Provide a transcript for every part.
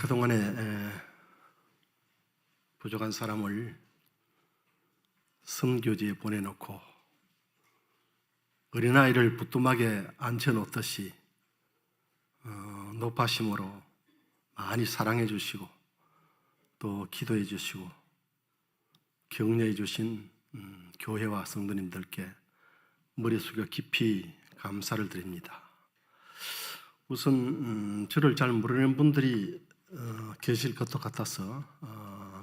그동안에 부족한 사람을 선교지에 보내놓고 어린아이를 부뚜막에 앉혀놓듯이 높아심으로 많이 사랑해 주시고 또 기도해 주시고 격려해 주신 교회와 성도님들께 머리 숙여 깊이 감사를 드립니다. 우선 저를 잘 모르는 분들이 계실 것도 같아서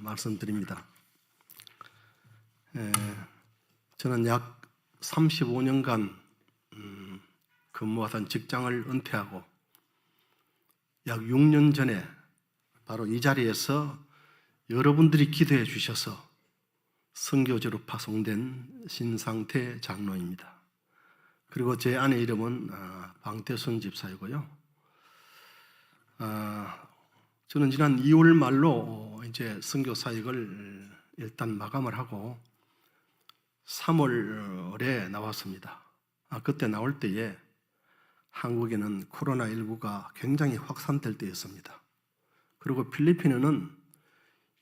말씀드립니다. 저는 약 35년간 근무하던 직장을 은퇴하고 약 6년 전에 바로 이 자리에서 여러분들이 기도해 주셔서 선교지로 파송된 신상태 장로입니다. 그리고 제 아내 이름은 방태순 집사이고요. 저는 지난 2월 말로 이제 선교 사역을 일단 마감을 하고 3월에 나왔습니다. 그때 나올 때에 한국에는 코로나19가 굉장히 확산될 때였습니다. 그리고 필리핀은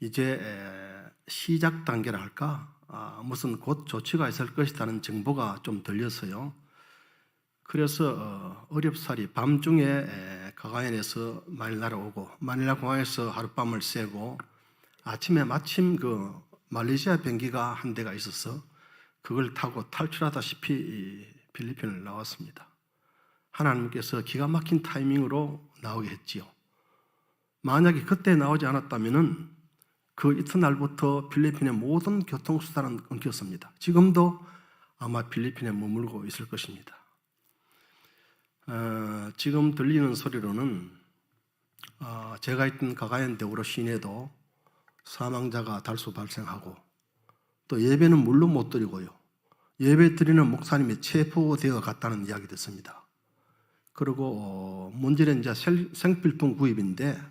이제 시작 단계라 할까? 무슨 곧 조치가 있을 것이라는 정보가 좀 들렸어요. 그래서 어렵사리 밤중에 가가엔에서 마닐라로 오고 마닐라 공항에서 하룻밤을 새고 아침에 마침 그 말레이시아 비행기가 한 대가 있어서 그걸 타고 탈출하다시피 필리핀을 나왔습니다. 하나님께서 기가 막힌 타이밍으로 나오게 했지요. 만약에 그때 나오지 않았다면은 그 이튿날부터 필리핀의 모든 교통수단은 끊겼습니다. 지금도 아마 필리핀에 머물고 있을 것입니다. 지금 들리는 소리로는 제가 있던 가가엔 데오로 시내도 사망자가 다수 발생하고 또 예배는 물론 못 드리고요. 예배 드리는 목사님이 체포되어 갔다는 이야기 듣습니다. 그리고 문제는 이제 생필품 구입인데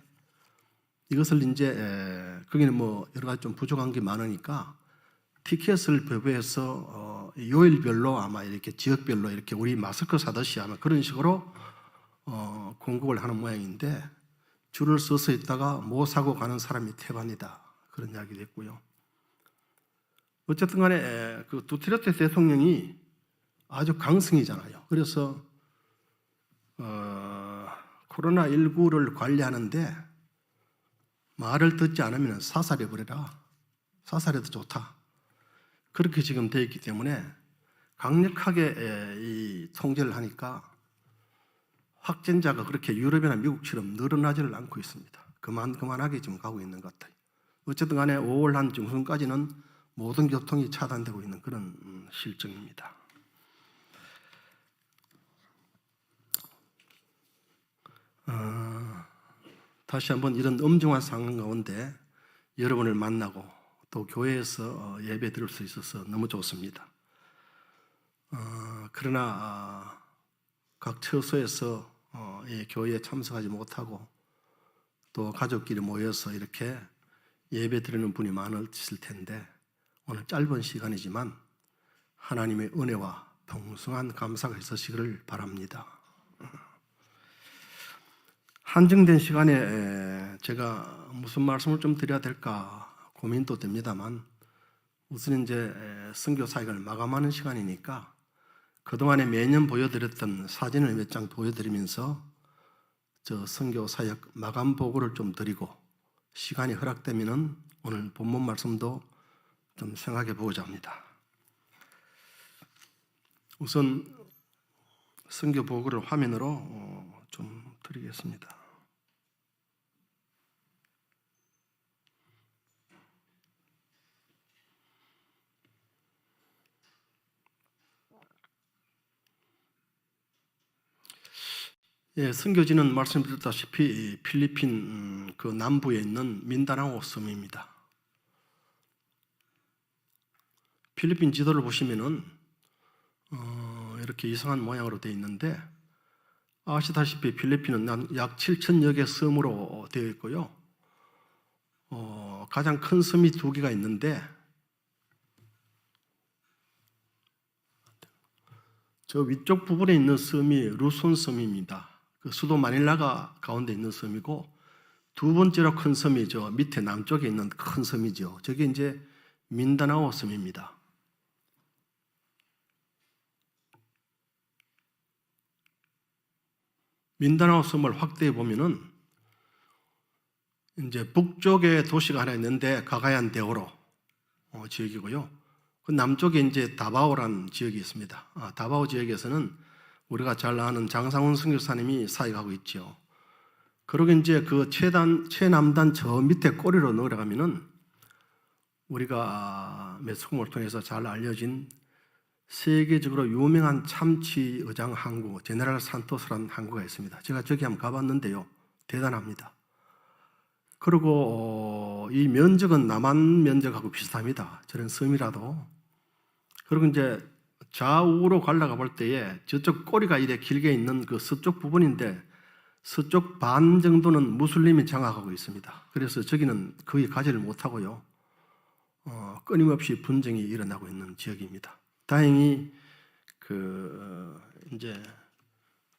이것을 이제 거기는 뭐 여러 가지 좀 부족한 게 많으니까 티켓을 배부해서 요일별로 아마 이렇게 지역별로 이렇게 우리 마스크 사듯이 아마 그런 식으로 공급을 하는 모양인데 줄을 서서 있다가 못 사고 가는 사람이 태반이다. 그런 이야기도 했고요. 어쨌든 간에 그 두테르테 대통령이 아주 강성이잖아요. 그래서 코로나19를 관리하는데 말을 듣지 않으면 사살해버려라. 사살해도 좋다. 그렇게 지금 되어 있기 때문에 강력하게 이 통제를 하니까 확진자가 그렇게 유럽이나 미국처럼 늘어나지를 않고 있습니다. 그만하게 지금 가고 있는 것 같아요. 어쨌든 간에 5월 한 중순까지는 모든 교통이 차단되고 있는 그런 실정입니다. 다시 한번 이런 엄중한 상황 가운데 여러분을 만나고 또 교회에서 예배 드릴 수 있어서 너무 좋습니다. 그러나 각 처소에서 교회에 참석하지 못하고 또 가족끼리 모여서 이렇게 예배 드리는 분이 많으실 텐데 오늘 짧은 시간이지만 하나님의 은혜와 풍성한 감사가 있으시기를 바랍니다. 한정된 시간에 제가 무슨 말씀을 좀 드려야 될까 고민도 됩니다만 우선 이제 선교 사역을 마감하는 시간이니까 그동안에 매년 보여드렸던 사진을 몇 장 보여드리면서 저 선교 사역 마감 보고를 좀 드리고 시간이 허락되면은 오늘 본문 말씀도 좀 생각해 보고자 합니다. 우선 선교 보고를 화면으로 좀 드리겠습니다. 예, 선교지는 말씀드렸다시피 필리핀 그 남부에 있는 민다나오 섬입니다. 필리핀 지도를 보시면은 이렇게 이상한 모양으로 되어 있는데 아시다시피 필리핀은 약 7,000여 개 섬으로 되어 있고요. 가장 큰 섬이 2개가 있는데 저 위쪽 부분에 있는 섬이 루손 섬입니다. 그 수도 마닐라가 가운데 있는 섬이고 두 번째로 큰 섬이 저 밑에 남쪽에 있는 큰 섬이죠. 저게 이제 민다나오 섬입니다. 민다나오 섬을 확대해 보면은 이제 북쪽에 도시가 하나 있는데 가가얀 데오로 지역이고요. 그 남쪽에 이제 다바오라는 지역이 있습니다. 다바오 지역에서는 우리가 잘 아는 장상훈 선교사님이 사역하고 있죠. 그리고 이제 그 최남단 저 밑에 꼬리로 내려가면은 우리가 매스컴을 통해서 잘 알려진 세계적으로 유명한 참치 어장 항구 제네랄 산토스라는 항구가 있습니다. 제가 저기 한번 가봤는데요. 대단합니다. 그리고 이 면적은 남한 면적하고 비슷합니다. 저런 섬이라도. 그리고 이제 좌우로 갈라가 볼 때에 저쪽 꼬리가 이래 길게 있는 그 서쪽 부분인데 서쪽 반 정도는 무슬림이 장악하고 있습니다. 그래서 저기는 거의 가지를 못하고요. 끊임없이 분쟁이 일어나고 있는 지역입니다. 다행히 이제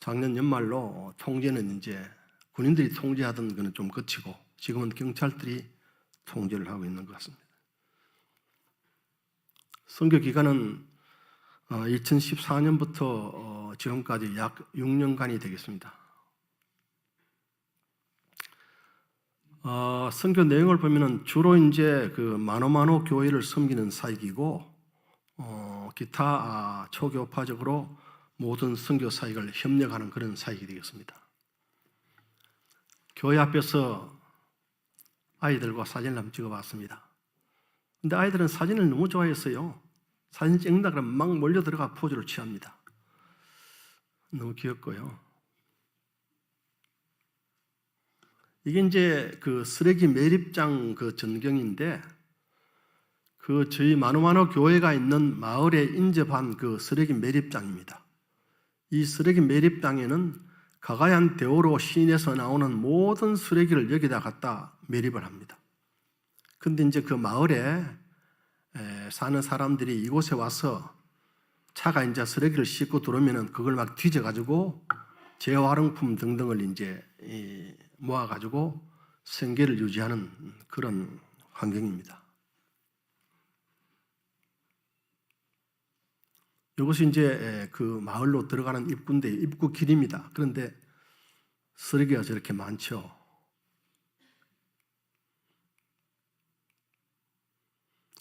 작년 연말로 통제는 이제 군인들이 통제하던 거는 좀 그치고 지금은 경찰들이 통제를 하고 있는 것 같습니다. 선교 기간은 2014년부터 지금까지 약 6년간이 되겠습니다. 선교 내용을 보면은 주로 이제 그 마노마노 교회를 섬기는 사역이고 기타 초교파적으로 모든 선교 사역을 협력하는 그런 사역이 되겠습니다. 교회 앞에서 아이들과 사진을 한번 찍어봤습니다. 근데 아이들은 사진을 너무 좋아했어요. 사진 찍는다 그러면 막 몰려 들어가 포즈를 취합니다. 너무 귀엽고요. 이게 이제 그 쓰레기 매립장 그 전경인데 그 저희 마노마노 교회가 있는 마을에 인접한 그 쓰레기 매립장입니다. 이 쓰레기 매립장에는 가가얀 데오로 시인에서 나오는 모든 쓰레기를 여기다 갖다 매립을 합니다. 근데 이제 그 마을에 사는 사람들이 이곳에 와서 차가 이제 쓰레기를 싣고 들어오면은 그걸 막 뒤져가지고 재활용품 등등을 이제 모아가지고 생계를 유지하는 그런 환경입니다. 이것이 이제 그 마을로 들어가는 입구인데 입구 길입니다. 그런데 쓰레기가 저렇게 많죠.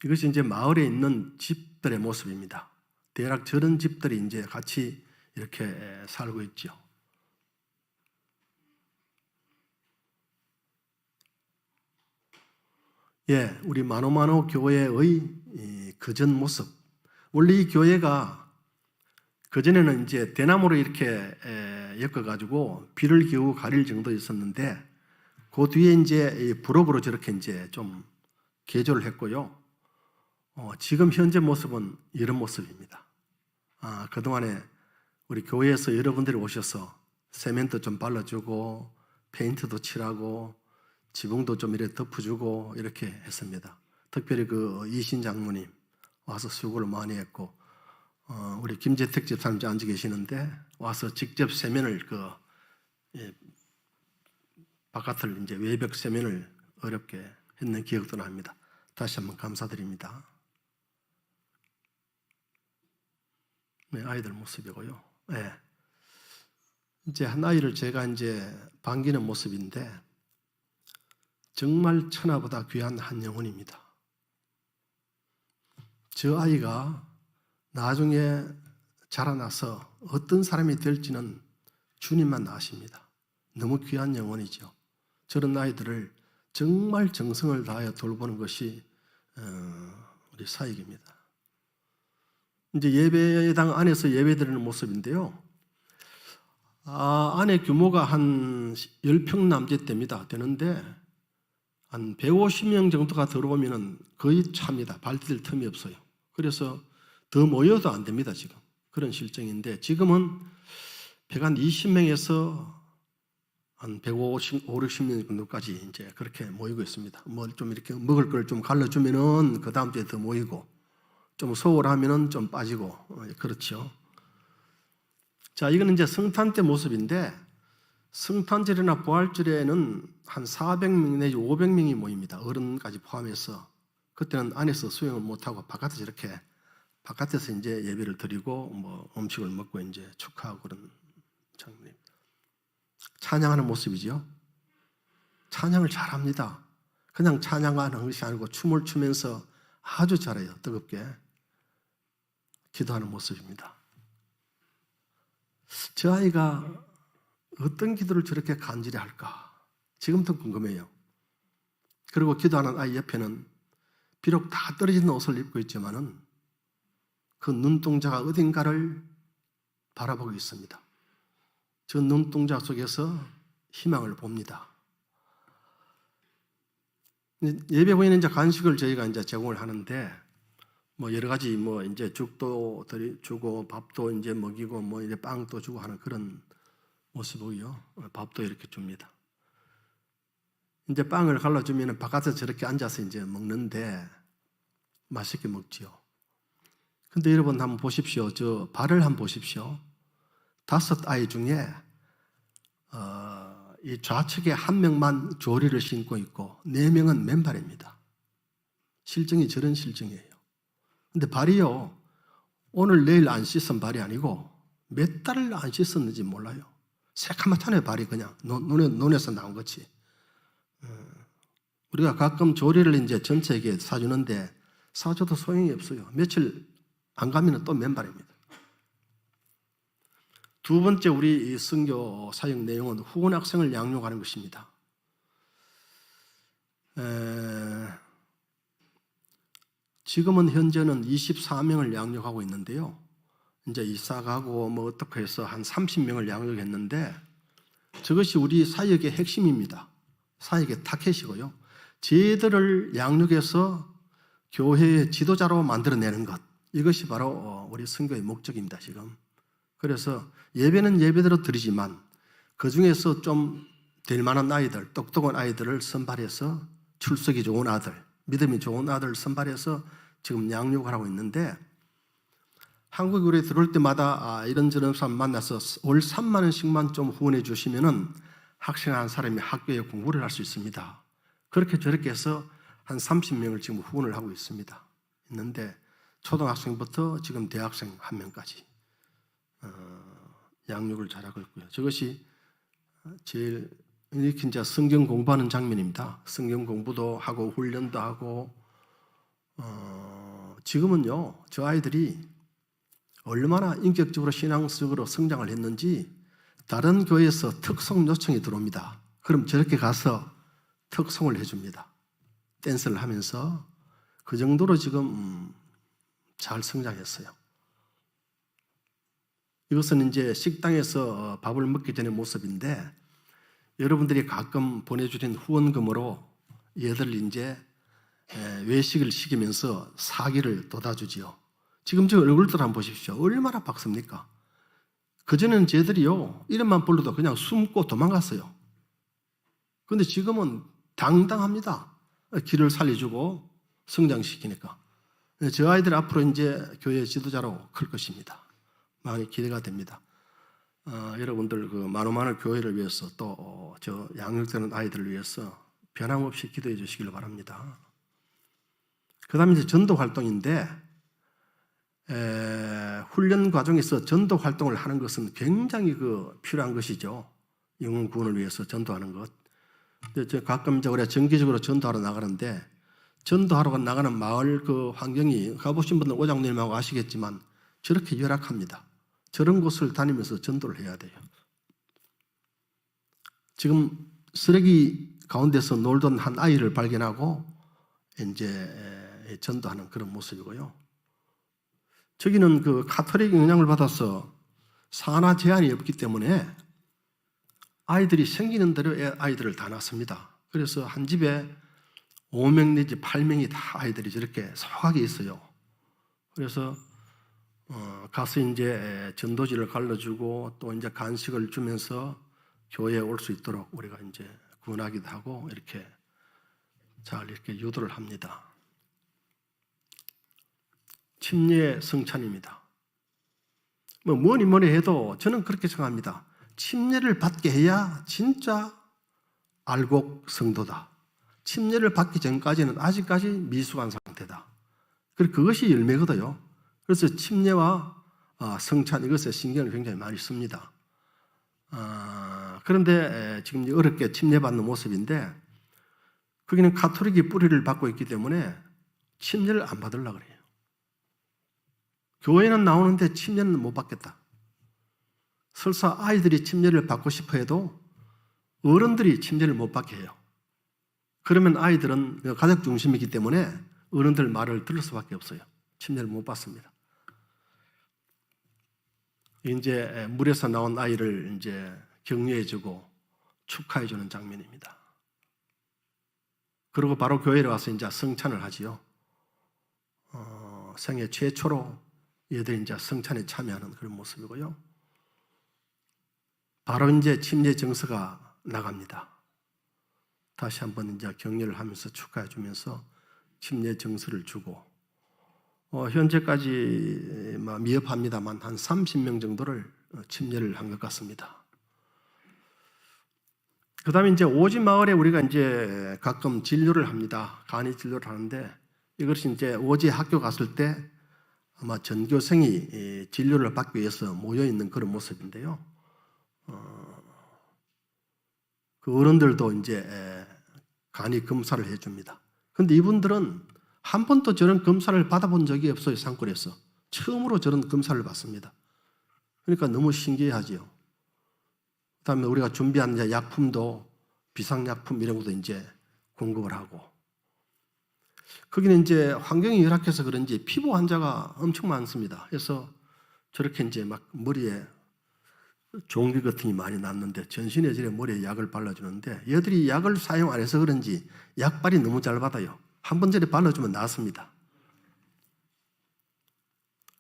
이것이 이제 마을에 있는 집들의 모습입니다. 대략 저런 집들이 이제 같이 이렇게 살고 있죠. 예, 우리 마노마노 교회의 그전 모습. 원래 이 교회가 그전에는 이제 대나무로 이렇게 엮어가지고 비를 겨우 가릴 정도 있었는데 그 뒤에 이제 부록으로 저렇게 이제 좀 개조를 했고요. 지금 현재 모습은 이런 모습입니다. 그동안에 우리 교회에서 여러분들이 오셔서 세멘트 좀 발라주고 페인트도 칠하고 지붕도 좀 이렇게 덮어주고 이렇게 했습니다. 특별히 그 이신 장모님 와서 수고를 많이 했고 우리 김재택 집사님 앉아 계시는데 와서 직접 세면을 바깥을 이제 외벽 세면을 어렵게 했는 기억도 납니다. 다시 한번 감사드립니다. 네, 아이들 모습이고요. 네. 이제 한 아이를 제가 이제 반기는 모습인데 정말 천하보다 귀한 한 영혼입니다. 저 아이가 나중에 자라나서 어떤 사람이 될지는 주님만 아십니다. 너무 귀한 영혼이죠. 저런 아이들을 정말 정성을 다하여 돌보는 것이 우리 사역입니다. 이제 예배당 안에서 예배드리는 모습인데요. 안에 규모가 한 10평 남짓됩니다. 되는데 한 150명 정도가 들어오면 거의 찹니다. 발 디딜 틈이 없어요. 그래서 더 모여도 안 됩니다. 지금 그런 실정인데 지금은 120명에서 한 150, 60명 정도까지 이제 그렇게 모이고 있습니다. 뭐 좀 이렇게 먹을 걸 좀 갈라주면은 그 다음 주에 더 모이고 좀 소홀하면은 좀 빠지고 그렇죠. 자, 이거는 이제 성탄 때 모습인데 성탄절이나 부활절에는 한 400명 내지 500명이 모입니다. 어른까지 포함해서. 그때는 안에서 수영을 못하고 바깥에서 이렇게 바깥에서 이제 예배를 드리고 뭐 음식을 먹고 이제 축하하고 그런 장면입니다. 찬양하는 모습이죠. 찬양을 잘합니다. 그냥 찬양하는 것이 아니고 춤을 추면서 아주 잘해요. 뜨겁게 기도하는 모습입니다. 저 아이가 어떤 기도를 저렇게 간절히 할까? 지금도 궁금해요. 그리고 기도하는 아이 옆에는 비록 다 떨어진 옷을 입고 있지만은 그 눈동자가 어딘가를 바라보고 있습니다. 저 눈동자 속에서 희망을 봅니다. 예배 후에는 이제 간식을 저희가 이제 제공을 하는데 뭐 여러 가지 뭐 이제 죽도 주고 밥도 이제 먹이고 뭐 이제 빵도 주고 하는 그런 모습이고요. 밥도 이렇게 줍니다. 이제 빵을 갈라주면 바깥에서 저렇게 앉아서 이제 먹는데 맛있게 먹지요. 근데 여러분 한번 보십시오. 저 발을 한번 보십시오. 5 아이 중에 이 좌측에 1명만 조리를 신고 있고 4명은 맨발입니다. 실정이 저런 실정이에요. 근데 발이요, 오늘 내일 안 씻은 발이 아니고 몇 달을 안 씻었는지 몰라요. 새카맣잖아요. 발이 그냥 눈에서 나온 거지. 우리가 가끔 조리를 이제 전체에게 사주는데 사줘도 소용이 없어요. 며칠 안 가면 또 맨발입니다. 두 번째 우리 선교 사역 내용은 후원 학생을 양육하는 것입니다. 지금은 현재는 24명을 양육하고 있는데요. 이제 이사 가고 뭐 어떻게 해서 한 30명을 양육했는데 저것이 우리 사역의 핵심입니다. 사역의 타켓이고요. 저희들을 양육해서 교회의 지도자로 만들어내는 것, 이것이 바로 우리 선교의 목적입니다. 지금. 그래서 예배는 예배대로 드리지만 그 중에서 좀 될 만한 아이들, 똑똑한 아이들을 선발해서 출석이 좋은 아들, 믿음이 좋은 아들을 선발해서 지금 양육을 하고 있는데 한국에 우리 들어올 때마다 이런저런 사람 만나서 월 3만 원씩만 좀 후원해 주시면은 학생 한 사람이 학교에 공부를 할 수 있습니다. 그렇게 저렇게 해서 한 30명을 지금 후원을 하고 있는데 초등학생부터 지금 대학생 1명까지 양육을 잘하고 있고요. 저것이 제일 이렇게 이제 성경 공부하는 장면입니다. 성경 공부도 하고 훈련도 하고 지금은요, 저 아이들이 얼마나 인격적으로 신앙적으로 성장을 했는지 다른 교회에서 특송 요청이 들어옵니다. 그럼 저렇게 가서 특송을 해줍니다. 댄스를 하면서 그 정도로 지금 잘 성장했어요. 이것은 이제 식당에서 밥을 먹기 전의 모습인데 여러분들이 가끔 보내주신 후원금으로 얘들 이제 외식을 시키면서 사기를 돋아주지요. 지금 저 얼굴들 한번 보십시오. 얼마나 박습니까? 그전에는 쟤들이요, 이름만 불러도 그냥 숨고 도망갔어요. 그런데 지금은 당당합니다. 길을 살려주고 성장시키니까. 저 아이들 앞으로 이제 교회 지도자로 클 것입니다. 많이 기대가 됩니다. 여러분들 그 만오만을 교회를 위해서 또 저 양육되는 아이들을 위해서 변함없이 기도해 주시길 바랍니다. 그 다음에 이제 전도 활동인데 훈련 과정에서 전도 활동을 하는 것은 굉장히 필요한 것이죠. 영혼 구원을 위해서 전도하는 것. 근데 가끔 이제 우리가 정기적으로 전도하러 나가는데 전도하러 나가는 마을 그 환경이 가보신 분들 오장님하고 아시겠지만 저렇게 열악합니다. 저런 곳을 다니면서 전도를 해야 돼요. 지금 쓰레기 가운데서 놀던 한 아이를 발견하고 이제 전도하는 그런 모습이고요. 저기는 그 가톨릭 영향을 받아서 산하 제한이 없기 때문에 아이들이 생기는 대로 아이들을 다 낳습니다. 그래서 한 집에 5명 내지 8명이 다 아이들이 저렇게 소박하게 있어요. 그래서 가서 이제 전도지를 갈라주고 또 이제 간식을 주면서 교회에 올 수 있도록 우리가 이제 구원하기도 하고 이렇게 잘 이렇게 유도를 합니다. 침례 성찬입니다. 뭐니 해도 저는 그렇게 생각합니다. 침례를 받게 해야 진짜 알곡 성도다. 침례를 받기 전까지는 아직까지 미숙한 상태다. 그리고 그것이 열매거든요. 그래서 침례와 성찬 이것에 신경을 굉장히 많이 씁니다. 그런데 지금 어렵게 침례받는 모습인데 거기는 가톨릭이 뿌리를 받고 있기 때문에 침례를 안 받으려고 그래요. 교회는 나오는데 침례는 못 받겠다. 설사 아이들이 침례를 받고 싶어 해도 어른들이 침례를 못 받게 해요. 그러면 아이들은 가족 중심이기 때문에 어른들 말을 들을 수밖에 없어요. 침례를 못 받습니다. 이제 물에서 나온 아이를 이제 격려해주고 축하해주는 장면입니다. 그리고 바로 교회에 와서 이제 성찬을 하지요. 생애 최초로 얘들이 이제 성찬에 참여하는 그런 모습이고요. 바로 이제 침례 정서가 나갑니다. 다시 한번 이제 격려를 하면서 축하해주면서 침례 정서를 주고 현재까지 미흡합니다만 한 30명 정도를 침례를 한 것 같습니다. 그 다음에 이제 오지 마을에 우리가 이제 가끔 진료를 합니다. 간이 진료를 하는데 이것이 이제 오지 학교 갔을 때 아마 전교생이 진료를 받기 위해서 모여있는 그런 모습인데요. 그 어른들도 이제 간이 검사를 해줍니다. 그런데 이분들은 한 번도 저런 검사를 받아본 적이 없어요. 산골에서. 처음으로 저런 검사를 받습니다. 그러니까 너무 신기하지요. 그 다음에 우리가 준비한 이제 약품도 비상약품 이런 것도 이제 공급을 하고. 거기는 이제 환경이 열악해서 그런지 피부 환자가 엄청 많습니다. 그래서 저렇게 이제 막 머리에 종기 같은 게 많이 났는데 전신에 저래 머리에 약을 발라주는데 얘들이 약을 사용 안 해서 그런지 약발이 너무 잘 받아요. 한 번 전에 발라주면 나았습니다.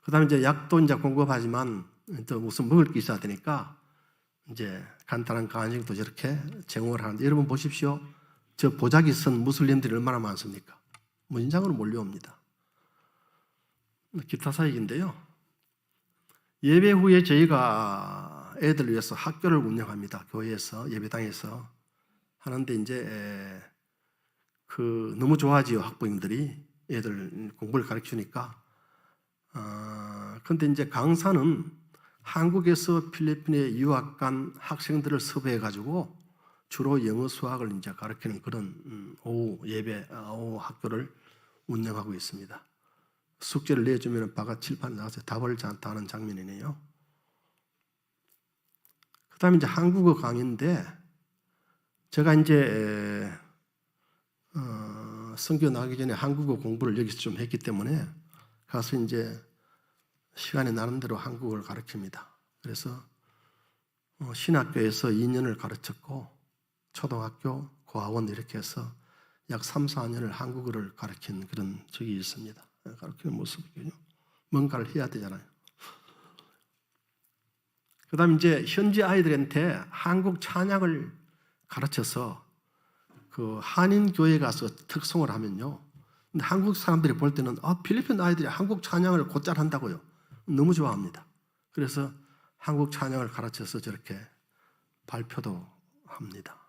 그 다음에 이제 약도 이제 공급하지만 또 무슨 먹을 게 있어야 되니까 이제 간단한 간식도 저렇게 제공을 하는데 여러분 보십시오. 저 보자기 선 무슬림들이 얼마나 많습니까? 문장으로 몰려옵니다. 기타 사역인데요. 예배 후에 저희가 애들을 위해서 학교를 운영합니다. 교회에서 예배당에서 하는데 이제 너무 좋아하지요. 학부형들이 애들 공부를 가르치니까. 근데 이제 강사는 한국에서 필리핀에 유학 간 학생들을 섭외해 가지고 주로 영어 수학을 이제 가르치는 그런 오후 오후 학교를 운영하고 있습니다. 숙제를 내주면 바가 칠판에 나와서 답을 다 하는 장면이네요. 그 다음에 이제 한국어 강의인데 제가 이제 선교 나가기 전에 한국어 공부를 여기서 좀 했기 때문에 가서 이제 시간에 나는 대로 한국어를 가르칩니다. 그래서 신학교에서 2년을 가르쳤고 초등학교, 고아원 이렇게 해서 약 3, 4년을 한국어를 가르친 그런 적이 있습니다. 가르치는 모습이군요. 뭔가를 해야 되잖아요. 그 다음에 이제 현지 아이들한테 한국 찬양을 가르쳐서 그 한인교회 가서 특송을 하면요. 근데 한국 사람들이 볼 때는 필리핀 아이들이 한국 찬양을 곧잘 한다고요. 너무 좋아합니다. 그래서 한국 찬양을 가르쳐서 저렇게 발표도 합니다.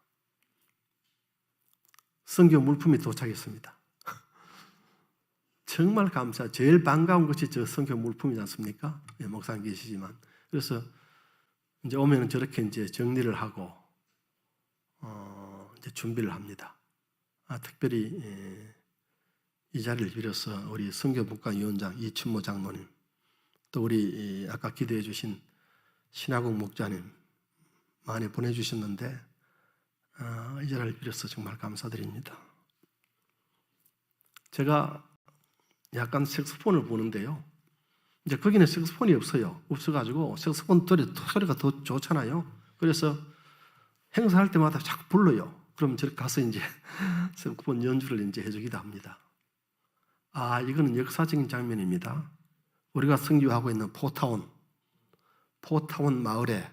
선교 물품이 도착했습니다. 정말 감사. 제일 반가운 것이 저 선교 물품이지 않습니까? 예, 목사님 계시지만. 그래서 이제 오면은 저렇게 이제 정리를 하고 이제 준비를 합니다. 특별히 이 자리를 빌어서 우리 선교분과위원장 이춘모 장로님, 또 우리 아까 기도해 주신 신하국 목자님 많이 보내주셨는데 이 자리를 빌어서 정말 감사드립니다. 제가 약간 색소폰을 보는데요. 이제 거기는 색소폰이 없어가지고 색소폰 소리가 더 좋잖아요. 그래서 행사할 때마다 자꾸 불러요. 그럼 저렇게 가서 이제 색소폰 연주를 이제 해주기도 합니다. 이거는 역사적인 장면입니다. 우리가 선교하고 있는 포타운 마을에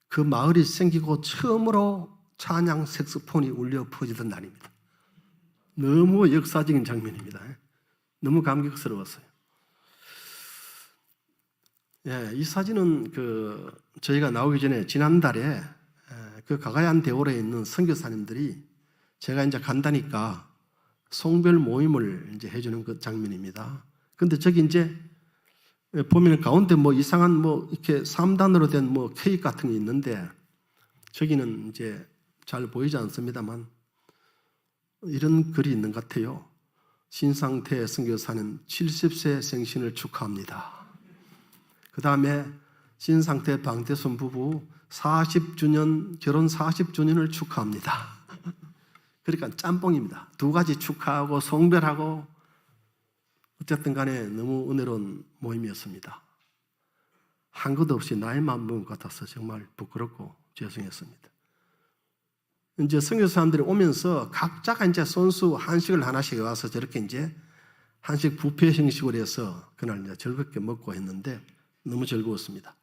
그 마을이 생기고 처음으로 찬양 색소폰이 울려 퍼지던 날입니다. 너무 역사적인 장면입니다. 너무 감격스러웠어요. 예, 이 사진은 저희가 나오기 전에 지난달에 그 가가얀 대오로에 있는 선교사님들이 제가 이제 간다니까 송별 모임을 이제 해주는 그 장면입니다. 근데 저기 이제 보면 가운데 뭐 이상한 뭐 이렇게 3단으로 된 뭐 케이크 같은 게 있는데 저기는 이제 잘 보이지 않습니다만 이런 글이 있는 것 같아요. 신상태 선교사는 70세 생신을 축하합니다. 그 다음에 신상태 방태순 부부 40주년, 결혼 40주년을 축하합니다. 그러니까 짬뽕입니다. 두 가지 축하하고 송별하고 어쨌든 간에 너무 은혜로운 모임이었습니다. 한 것 없이 나이만 먹은 것 같아서 정말 부끄럽고 죄송했습니다. 이제 선교사람들이 오면서 각자가 이제 손수 한식을 하나씩 와서 저렇게 이제 한식 뷔페 형식으로 해서 그날 이제 즐겁게 먹고 했는데 너무 즐거웠습니다.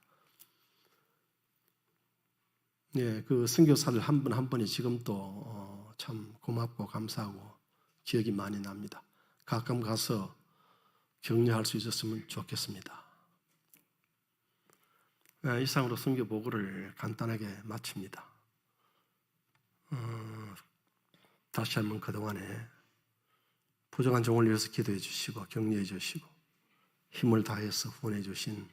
예, 그 선교사들 한 분 한 분이 지금도 참 고맙고 감사하고 기억이 많이 납니다. 가끔 가서 격려할 수 있었으면 좋겠습니다. 예, 이상으로 선교 보고를 간단하게 마칩니다. 다시 한번 그동안에 부족한 종을 위해서 기도해 주시고 격려해 주시고 힘을 다해서 후원해 주신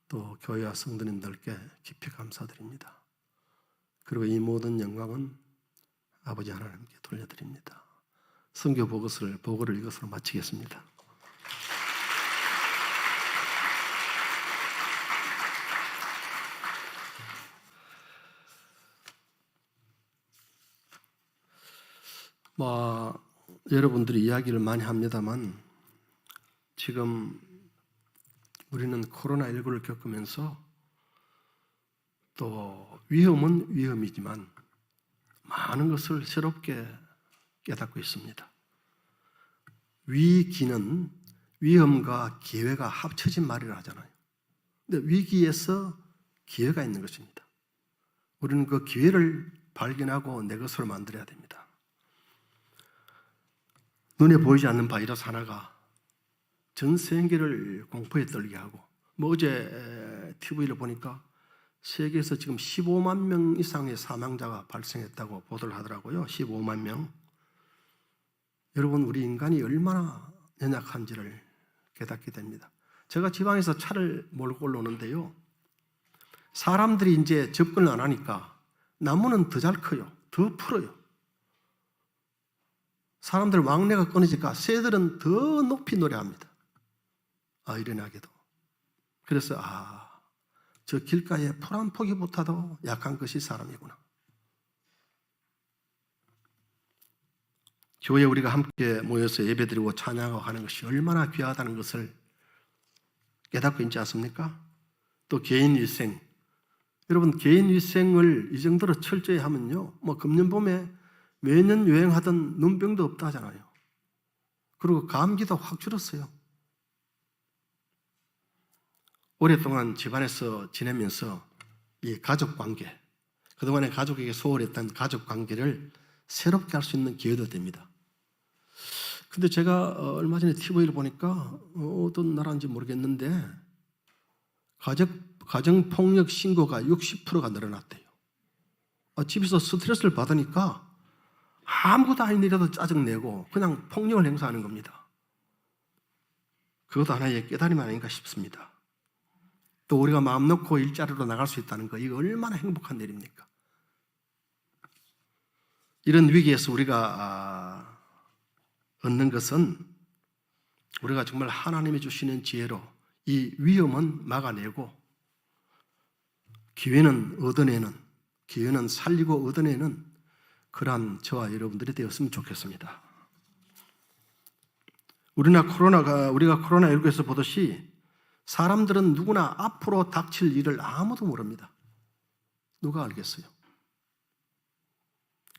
또 교회와 성도님들께 깊이 감사드립니다. 그리고 이 모든 영광은 아버지 하나님께 돌려드립니다. 선교 보고를 이것으로 마치겠습니다. 여러분들이 이야기를 많이 합니다만 지금 우리는 코로나19를 겪으면서 또 위험은 위험이지만 많은 것을 새롭게 깨닫고 있습니다. 위기는 위험과 기회가 합쳐진 말이라 하잖아요. 근데 위기에서 기회가 있는 것입니다. 우리는 그 기회를 발견하고 내 것으로 만들어야 됩니다. 눈에 보이지 않는 바이러스 하나가 전 세계를 공포에 떨게 하고 어제 TV를 보니까 세계에서 지금 15만 명 이상의 사망자가 발생했다고 보도를 하더라고요. 15만 명. 여러분, 우리 인간이 얼마나 연약한지를 깨닫게 됩니다. 제가 지방에서 차를 몰고 올라오는데요. 사람들이 이제 접근을 안 하니까 나무는 더 잘 커요. 더 풀어요. 사람들 왕래가 끊어지니까 새들은 더 높이 노래합니다. 이러나게도. 그래서 저 길가에 풀 한 포기보다도 약한 것이 사람이구나. 교회에 우리가 함께 모여서 예배드리고 찬양하고 하는 것이 얼마나 귀하다는 것을 깨닫고 있지 않습니까? 또 개인위생. 여러분, 개인위생을 이 정도로 철저히 하면요, 금년봄에 매년 유행하던 눈병도 없다 하잖아요. 그리고 감기도 확 줄었어요. 오랫동안 집안에서 지내면서 이 가족관계, 그동안에 가족에게 소홀했던 가족관계를 새롭게 할 수 있는 기회도 됩니다. 근데 제가 얼마 전에 TV를 보니까 어떤 나라인지 모르겠는데 가정폭력 신고가 60%가 늘어났대요. 집에서 스트레스를 받으니까 아무것도 아닌 일이라도 짜증내고 그냥 폭력을 행사하는 겁니다. 그것도 하나의 깨달음이 아닌가 싶습니다. 또 우리가 마음 놓고 일자리로 나갈 수 있다는 거, 이거 얼마나 행복한 일입니까? 이런 위기에서 우리가 얻는 것은 우리가 정말 하나님이 주시는 지혜로 이 위험은 막아내고 기회는 얻어내는, 기회는 살리고 얻어내는 그러한 저와 여러분들이 되었으면 좋겠습니다. 우리가 코로나19에서 보듯이 사람들은 누구나 앞으로 닥칠 일을 아무도 모릅니다. 누가 알겠어요?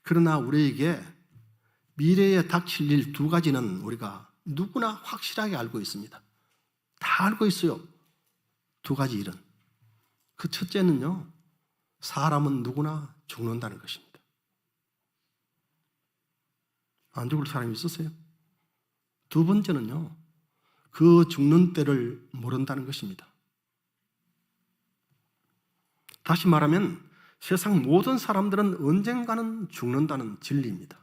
그러나 우리에게 미래에 닥칠 일 두 가지는 우리가 누구나 확실하게 알고 있습니다. 다 알고 있어요. 두 가지 일은. 그 첫째는요, 사람은 누구나 죽는다는 것입니다. 안 죽을 사람이 있었어요? 두 번째는요, 그 죽는 때를 모른다는 것입니다. 다시 말하면 세상 모든 사람들은 언젠가는 죽는다는 진리입니다.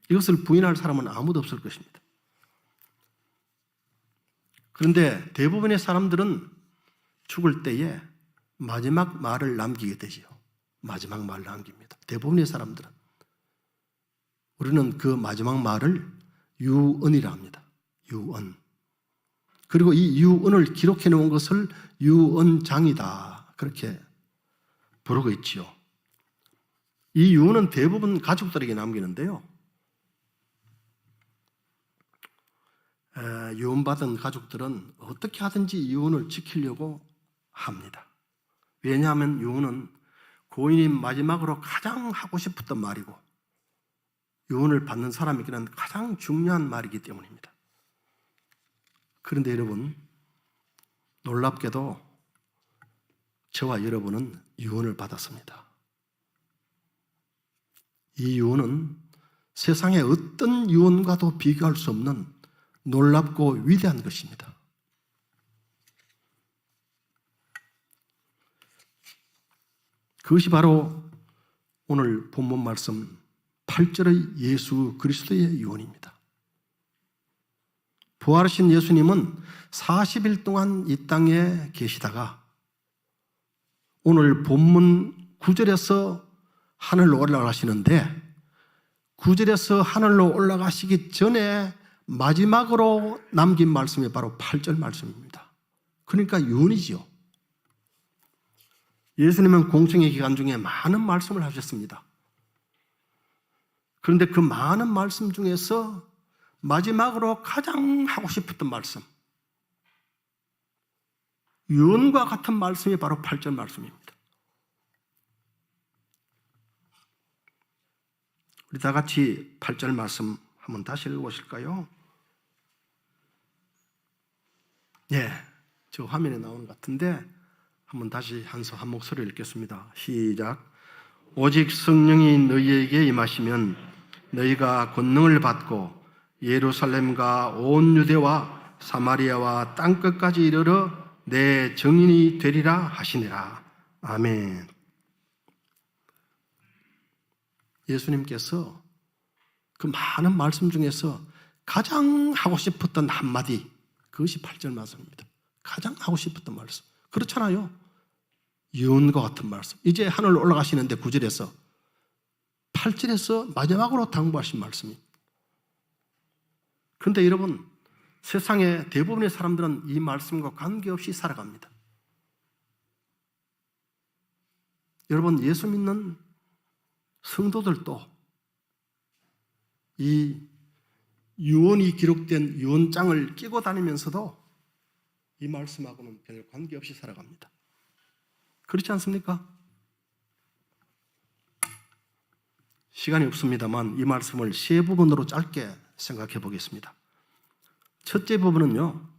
이것을 부인할 사람은 아무도 없을 것입니다. 그런데 대부분의 사람들은 죽을 때에 마지막 말을 남기게 되지요. 마지막 말을 남깁니다. 대부분의 사람들은. 우리는 그 마지막 말을 유언이라 합니다. 유언. 그리고 이 유언을 기록해 놓은 것을 유언장이다. 그렇게 부르고 있지요. 이 유언은 대부분 가족들에게 남기는데요. 유언받은 가족들은 어떻게 하든지 유언을 지키려고 합니다. 왜냐하면 유언은 고인이 마지막으로 가장 하고 싶었던 말이고 유언을 받는 사람에게는 가장 중요한 말이기 때문입니다. 그런데 여러분, 놀랍게도 저와 여러분은 유언을 받았습니다. 이 유언은 세상의 어떤 유언과도 비교할 수 없는 놀랍고 위대한 것입니다. 그것이 바로 오늘 본문 말씀 8절의 예수 그리스도의 유언입니다. 부활하신 예수님은 40일 동안 이 땅에 계시다가 오늘 본문 9절에서 하늘로 올라가시는데 9절에서 하늘로 올라가시기 전에 마지막으로 남긴 말씀이 바로 8절 말씀입니다. 그러니까 유언이지요. 예수님은 공생의 기간 중에 많은 말씀을 하셨습니다. 그런데 그 많은 말씀 중에서 마지막으로 가장 하고 싶었던 말씀, 유언과 같은 말씀이 바로 8절 말씀입니다. 우리 다 같이 8절 말씀 한번 다시 읽어보실까요? 예, 저 화면에 나오는 것 같은데 한번 다시 한 목소리 읽겠습니다. 시작. 오직 성령이 너희에게 임하시면 너희가 권능을 받고 예루살렘과 온 유대와 사마리아와 땅끝까지 이르러 내 증인이 되리라 하시니라. 아멘. 예수님께서 그 많은 말씀 중에서 가장 하고 싶었던 한마디, 그것이 8절 말씀입니다. 가장 하고 싶었던 말씀. 그렇잖아요. 유언과 같은 말씀. 이제 하늘로 올라가시는데 9절에서 8절에서 마지막으로 당부하신 말씀입니다. 그런데 여러분, 세상의 대부분의 사람들은 이 말씀과 관계없이 살아갑니다. 여러분, 예수 믿는 성도들도 이 유언이 기록된 유언장을 끼고 다니면서도 이 말씀하고는 별 관계없이 살아갑니다. 그렇지 않습니까? 시간이 없습니다만 이 말씀을 세 부분으로 짧게 생각해 보겠습니다. 첫째 부분은요,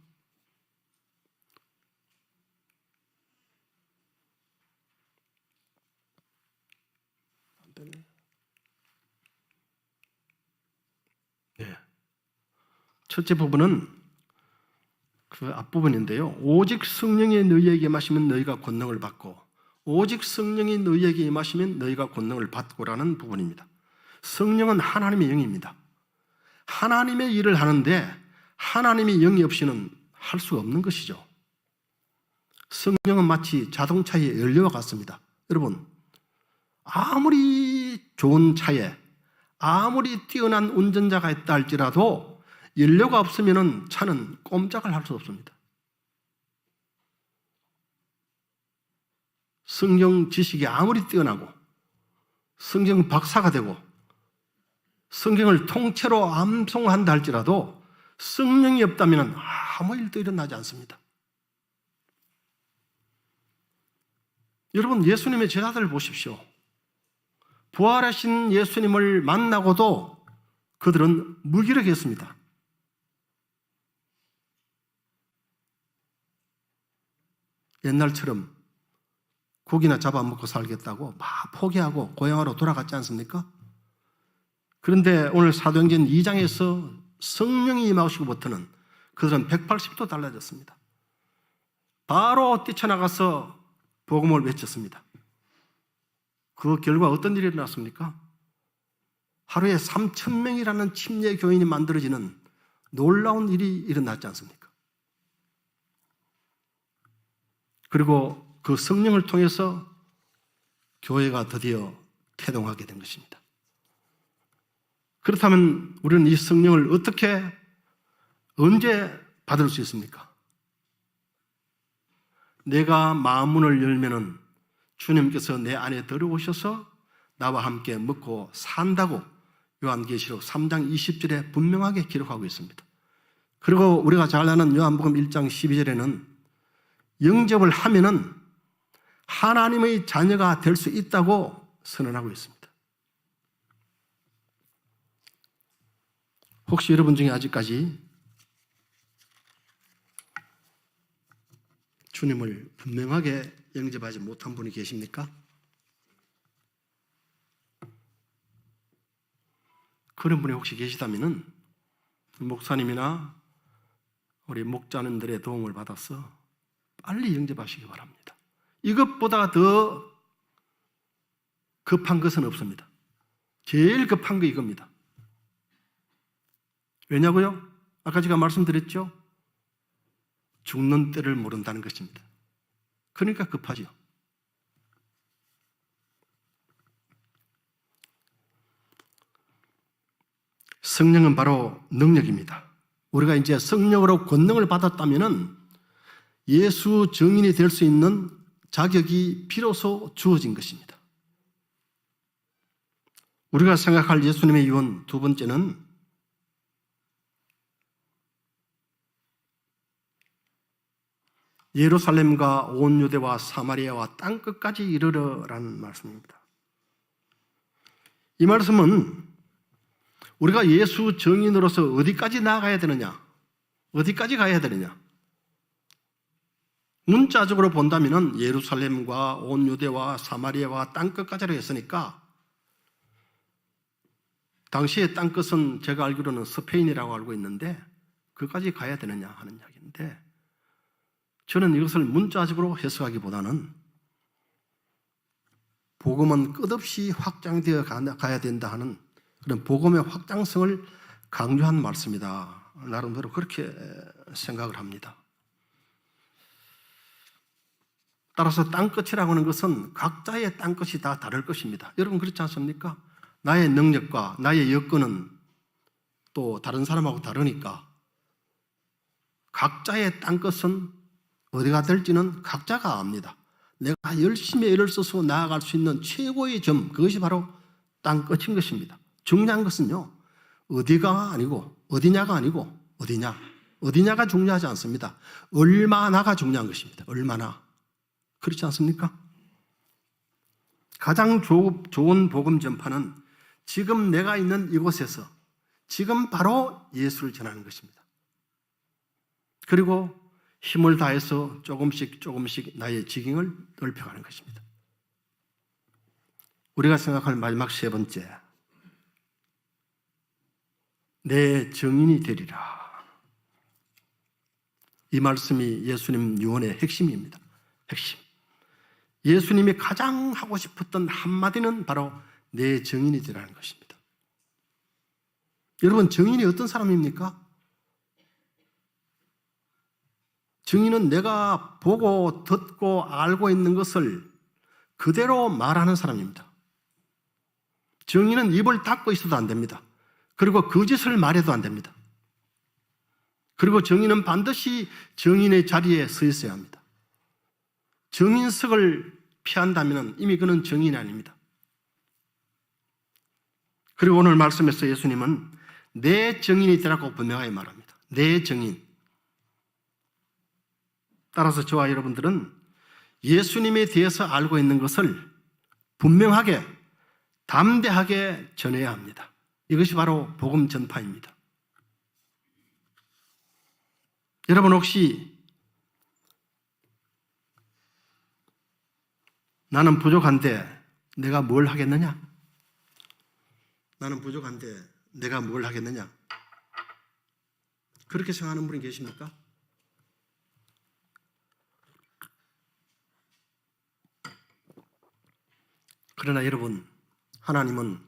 첫째 부분은 그 앞부분인데요. 오직 성령이 너희에게 임하시면 너희가 권능을 받고, 오직 성령이 너희에게 임하시면 너희가 권능을 받고라는 부분입니다. 성령은 하나님의 영입니다. 하나님의 일을 하는데 하나님의 영이 없이는 할 수가 없는 것이죠. 성령은 마치 자동차의 연료와 같습니다. 여러분, 아무리 좋은 차에 아무리 뛰어난 운전자가 있다 할지라도 연료가 없으면 차는 꼼짝을 할 수 없습니다. 성경 지식이 아무리 뛰어나고 성경 박사가 되고 성경을 통째로 암송한다 할지라도 성령이 없다면 아무 일도 일어나지 않습니다. 여러분, 예수님의 제자들을 보십시오. 부활하신 예수님을 만나고도 그들은 무기력했습니다. 옛날처럼 고기나 잡아먹고 살겠다고 막 포기하고 고향으로 돌아갔지 않습니까? 그런데 오늘 사도행전 2장에서 성령이 임하시고부터는 그들은 180도 달라졌습니다. 바로 뛰쳐나가서 복음을 외쳤습니다. 그 결과 어떤 일이 일어났습니까? 하루에 3,000명이라는 침례 교인이 만들어지는 놀라운 일이 일어났지 않습니까? 그리고 그 성령을 통해서 교회가 드디어 태동하게 된 것입니다. 그렇다면 우리는 이 성령을 어떻게, 언제 받을 수 있습니까? 내가 마음문을 열면은 주님께서 내 안에 들어오셔서 나와 함께 먹고 산다고 요한계시록 3장 20절에 분명하게 기록하고 있습니다. 그리고 우리가 잘 아는 요한복음 1장 12절에는 영접을 하면은 하나님의 자녀가 될 수 있다고 선언하고 있습니다. 혹시 여러분 중에 아직까지 주님을 분명하게 영접하지 못한 분이 계십니까? 그런 분이 혹시 계시다면 목사님이나 우리 목자님들의 도움을 받아서 빨리 영접하시기 바랍니다. 이것보다 더 급한 것은 없습니다. 제일 급한 게 이겁니다. 왜냐고요? 아까 제가 말씀드렸죠? 죽는 때를 모른다는 것입니다. 그러니까 급하죠. 성령은 바로 능력입니다. 우리가 이제 성령으로 권능을 받았다면 예수 증인이 될 수 있는 자격이 비로소 주어진 것입니다. 우리가 생각할 예수님의 유언 두 번째는 예루살렘과 온 유대와 사마리아와 땅끝까지 이르러라는 말씀입니다. 이 말씀은 우리가 예수 증인으로서 어디까지 나아가야 되느냐, 어디까지 가야 되느냐, 문자적으로 본다면 예루살렘과 온 유대와 사마리아와 땅끝까지로 했으니까 당시의 땅끝은 제가 알기로는 스페인이라고 알고 있는데 그까지 가야 되느냐 하는 이야기인데, 저는 이것을 문자적으로 해석하기보다는 복음은 끝없이 확장되어 가야 된다 하는 그런 복음의 확장성을 강조한 말씀이다. 나름대로 그렇게 생각을 합니다. 따라서 땅끝이라고 하는 것은 각자의 땅끝이 다 다를 것입니다. 여러분 그렇지 않습니까? 나의 능력과 나의 여건은 또 다른 사람하고 다르니까 각자의 땅끝은 어디가 될지는 각자가 압니다. 내가 열심히 애를 써서 나아갈 수 있는 최고의 점, 그것이 바로 땅끝인 것입니다. 중요한 것은요, 어디가 아니고 어디냐가 아니고 어디냐가 중요하지 않습니다. 얼마나가 중요한 것입니다. 얼마나. 그렇지 않습니까? 가장 좋은 복음 전파는 지금 내가 있는 이곳에서 지금 바로 예수를 전하는 것입니다. 그리고 힘을 다해서 조금씩 나의 지경을 넓혀가는 것입니다. 우리가 생각할 마지막 세 번째, 내 증인이 되리라. 이 말씀이 예수님 유언의 핵심입니다. 핵심. 예수님이 가장 하고 싶었던 한마디는 바로 내 증인이 되라는 것입니다. 여러분, 증인이 어떤 사람입니까? 증인은 내가 보고 듣고 알고 있는 것을 그대로 말하는 사람입니다. 증인은 입을 닫고 있어도 안 됩니다. 그리고 거짓을 말해도 안 됩니다. 그리고 증인은 반드시 증인의 자리에 서 있어야 합니다. 증인석을 피한다면 이미 그는 증인이 아닙니다. 그리고 오늘 말씀에서 예수님은 내 증인이 되라고 분명하게 말합니다. 내 증인. 따라서 저와 여러분들은 예수님에 대해서 알고 있는 것을 분명하게, 담대하게 전해야 합니다. 이것이 바로 복음 전파입니다. 여러분 혹시 나는 부족한데 내가 뭘 하겠느냐? 나는 부족한데 내가 뭘 하겠느냐? 그렇게 생각하는 분이 계십니까? 그러나 여러분, 하나님은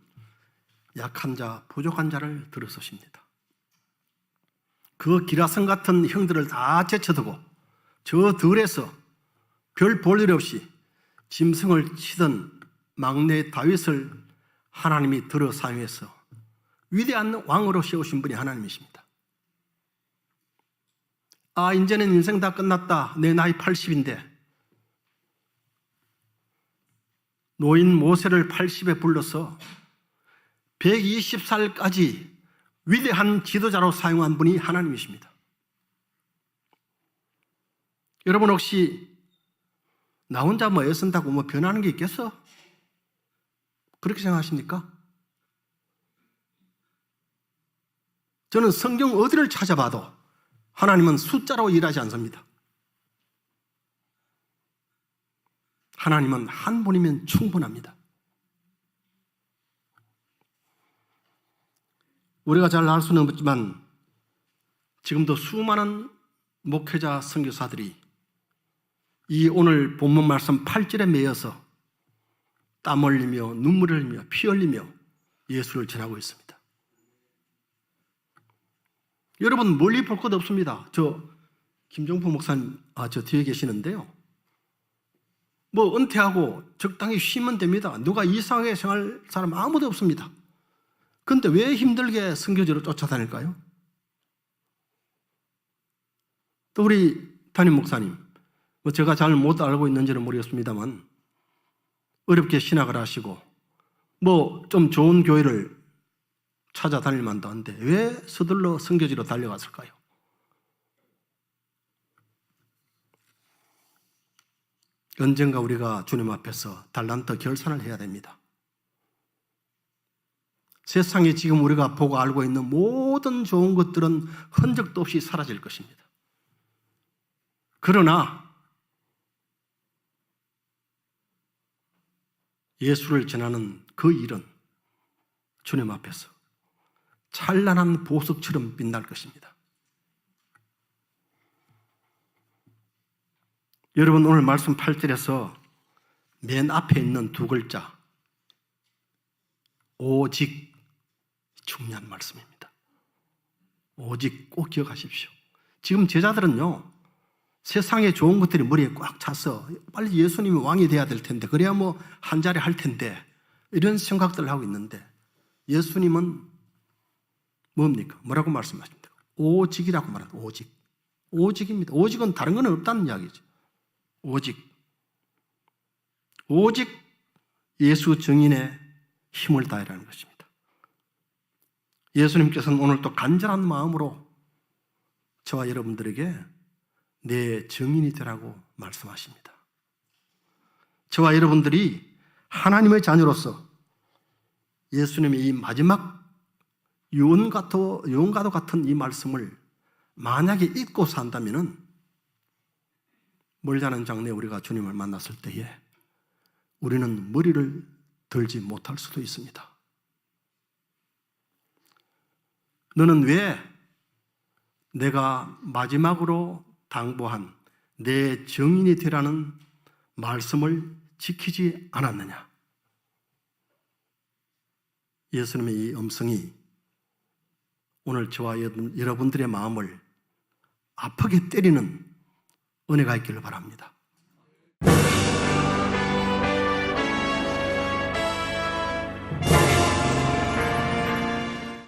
약한 자, 부족한 자를 들어서십니다. 그 기라성 같은 형들을 다 제쳐두고 저 들에서 별 볼 일 없이 짐승을 치던 막내 다윗을 하나님이 들어 사용해서 위대한 왕으로 세우신 분이 하나님이십니다. 아, 이제는 인생 다 끝났다. 내 나이 80인데 노인 모세를 80에 불러서 120살까지 위대한 지도자로 사용한 분이 하나님이십니다. 여러분, 혹시 나 혼자 뭐 애쓴다고 뭐 변하는 게 있겠어? 그렇게 생각하십니까? 저는 성경 어디를 찾아봐도 하나님은 숫자로 일하지 않습니다. 하나님은 한 분이면 충분합니다. 우리가 잘 알 수는 없지만 지금도 수많은 목회자 선교사들이 이 오늘 본문 말씀 8절에 매여서 땀 흘리며 눈물 흘리며 피 흘리며 예수를 전하고 있습니다. 여러분, 멀리 볼 것 없습니다. 저 김종포 목사님 저 뒤에 계시는데요. 뭐 은퇴하고 적당히 쉬면 됩니다. 누가 이상하게 생각할 사람 아무도 없습니다. 그런데 왜 힘들게 선교지로 쫓아다닐까요? 또 우리 담임 목사님, 뭐 제가 잘 못 알고 있는지는 모르겠습니다만 어렵게 신학을 하시고 뭐 좀 좋은 교회를 찾아다닐 만도 한데 왜 서둘러 선교지로 달려갔을까요? 언젠가 우리가 주님 앞에서 달란트 결산을 해야 됩니다. 세상에 지금 우리가 보고 알고 있는 모든 좋은 것들은 흔적도 없이 사라질 것입니다. 그러나 예수를 전하는 그 일은 주님 앞에서 찬란한 보석처럼 빛날 것입니다. 여러분, 오늘 말씀 8절에서 맨 앞에 있는 두 글자 오직, 중요한 말씀입니다. 오직 꼭 기억하십시오. 지금 제자들은요, 세상에 좋은 것들이 머리에 꽉 차서 빨리 예수님이 왕이 돼야 될 텐데, 그래야 뭐 한 자리 할 텐데, 이런 생각들을 하고 있는데 예수님은 뭡니까? 뭐라고 말씀하십니까? 오직이라고 말합니다. 오직. 오직입니다. 오직은 다른 건 없다는 이야기죠. 오직. 오직 예수 증인의 힘을 다하라는 것입니다. 예수님께서는 오늘 또 간절한 마음으로 저와 여러분들에게 내 증인이 되라고 말씀하십니다. 저와 여러분들이 하나님의 자녀로서 예수님의 이 마지막 유언과도 같은 이 말씀을 만약에 잊고 산다면 멀지 않은 장래에 우리가 주님을 만났을 때에 우리는 머리를 들지 못할 수도 있습니다. 너는 왜 내가 마지막으로 당부한 내 증인이 되라는 말씀을 지키지 않았느냐? 예수님의 이 음성이 오늘 저와 여러분들의 마음을 아프게 때리는 은혜가 있기를 바랍니다.